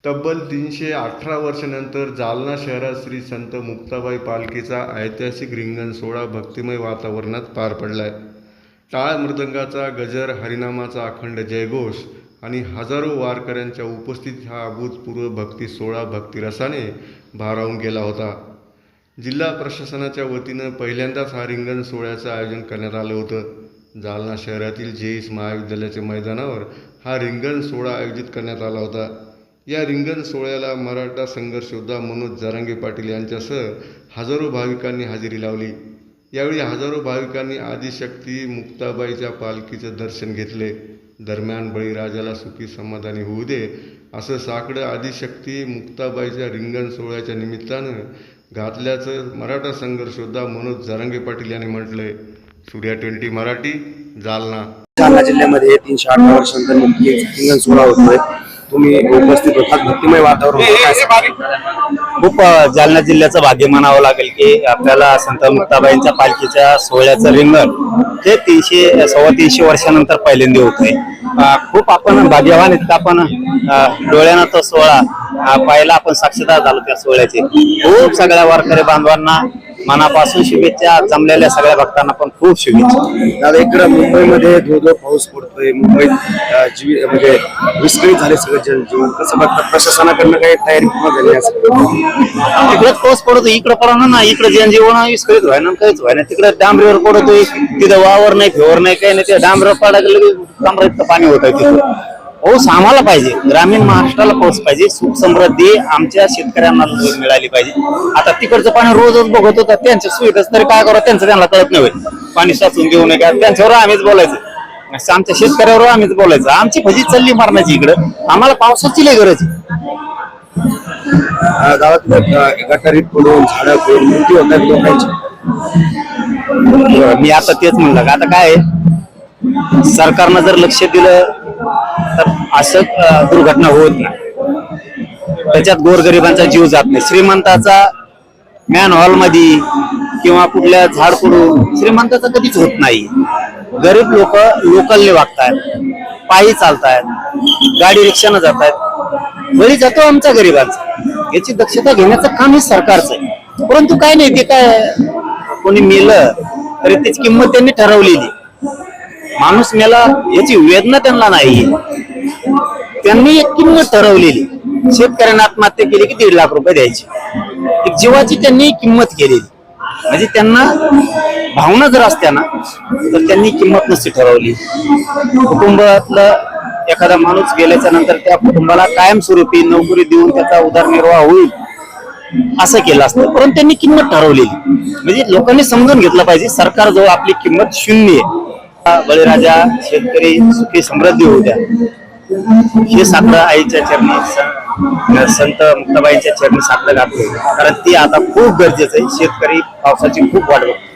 तब्बल 318 वर्षांनंतर जालना शहरात श्री संत मुक्ताबाई पालखीचा ऐतिहासिक रिंगण सोहळा भक्तिमय वातावरणात पार पडलाय। टाळ मृदंगाचा गजर, हरिनामाचा अखंड जयघोष आणि हजारो वारकऱ्यांच्या उपस्थितीत हा अभूतपूर्व भक्ती सोहळा भक्तिरसाने भारावून गेला होता। जिल्हा प्रशासनाच्या वतीनं पहिल्यांदाच हा रिंगण सोहळ्याचं आयोजन करण्यात आलं होतं। जालना शहरातील जेईस महाविद्यालयाच्या मैदानावर हा रिंगण सोहळा आयोजित करण्यात आला होता। या रिंगण सोहळ्याला मराठा संघर्ष योद्धा मनोज जरांगे पाटील यांच्यासह हजारो भाविकांनी हजेरी लावली। यावेळी हजारो भाविकांनी आदिशक्ती मुक्ताबाईच्या पालखीचं दर्शन घेतले। दरम्यान बळीराजाला सुखी समाधानी होऊ दे असं साकडं आदिशक्ती मुक्ताबाईच्या रिंगण सोहळ्याच्या निमित्तानं घातल्याचं मराठा संघर्ष योद्धा मनोज जरांगे पाटील यांनी म्हटलंय। सूर्या 20 मराठी, जालना। जालना जिल्ह्यामध्ये 318 वर्षांनंतर रिंगण सोहळा होतोय। तुम्ही उपस्थित होतात, भक्तिमय वातावरण खूप जालना जिल्ह्याचं भाग्य म्हणावं लागेल की आपल्याला संत मुक्ताबाईंच्या पालखीच्या सोहळ्याचं रिंगण हे 300-325 वर्षानंतर पहिल्यांदा होतंय। खूप आपण भाग्यवान आहेत, आपण डोळ्यानं तो सोहळा पाहिला, आपण साक्षीदार झालो त्या सोहळ्याचे। खूप सगळ्या वारकरी बांधवांना मनापासून शुभेच्छा, जमलेल्या सगळ्या भक्तांना पण खूप शुभेच्छा। दादा, इकडे मुंबईमध्ये धो पाऊस पडतोय, मुंबईत म्हणजे विस्कळीत झाले सगळे जनजीवन, कसं बघतात? प्रशासनाकडनं काही तयारी पूर्ण झाली असेल? तिकडे पाऊस पडतो, इकडे पडणार ना, इकडे जनजीवन विस्कळीत व्हायना, काहीच व्हायना। तिकडे डांबरीवर पडतोय, तिथं वावर नाही, फेवर नाही, काही नाही, ते डांबरीवर पडायला डांबरीत पाणी होत आहे। तिथं पाऊस आम्हाला पाहिजे, ग्रामीण महाराष्ट्राला पाऊस पाहिजे, सुख समृद्धी आमच्या शेतकऱ्यांना मिळाली पाहिजे। आता तिकडचं पाणी रोजच बघत होतं, त्यांच्या सुविधा तरी काय करा, त्यांचं त्यांना कळत नाही। पाणी साचून घेऊ नये का, त्यांच्यावर आम्हीच बोलायचं, आमच्या शेतकऱ्यावर आम्हीच बोलायचं। आमची भजी चालली मारण्याची इकडं, आम्हाला पावसाची लई गरज आहे। गावात गटारीत पडून झाडं पडून मृत्यू होतात लोकांची। मी आता तेच म्हणलं का, आता काय सरकारनं जर लक्ष दिलं तर असं दुर्घटना होत नाही, त्याच्यात गोरगरिबांचा जीव जात नाही। श्रीमंताचा मॅन हॉल मध्ये किंवा कुठल्या झाड पडून श्रीमंताचा कधीच होत नाही। गरीब लोक लोकलने वागतायत, पायी चालतायत, गाडी रिक्षानं जातायत, बळी जातो आमचा गरिबांचा। याची दक्षता घेण्याचं काम हे सरकारचं आहे। परंतु काय नाही, ते काय कोणी मेलं तरी त्याची किंमत त्यांनी ठरवलेली। माणूस मेला याची वेदना त्यांना नाही, त्यांनी एक किंमत ठरवलेली। शेतकऱ्यांना आत्महत्या केली की 1.5 लाख रुपये द्यायची, एक जीवाची त्यांनी किंमत केलेली। म्हणजे त्यांना भावना जर असत्या ना तर त्यांनी किंमत नसती ठरवली। कुटुंबातलं एखादा माणूस गेल्याच्या नंतर त्या कुटुंबाला कायमस्वरूपी नोकरी देऊन त्याचा उदरनिर्वाह होईल असं केलं असतं, परंतु त्यांनी किंमत ठरवलेली। म्हणजे लोकांनी समजून घेतलं पाहिजे, सरकार जवळ आपली किंमत शून्य आहे। बळीराजा, शेतकरी सुखी समृद्धी होऊ द्या हे साकडं आईच्या चरणी, संत मुक्ताबाईंच्या चरणी साकडं घातलं, कारण ती आता खूप गरजेचं आहे। शेतकरी पावसाची खूप वाट बघतो।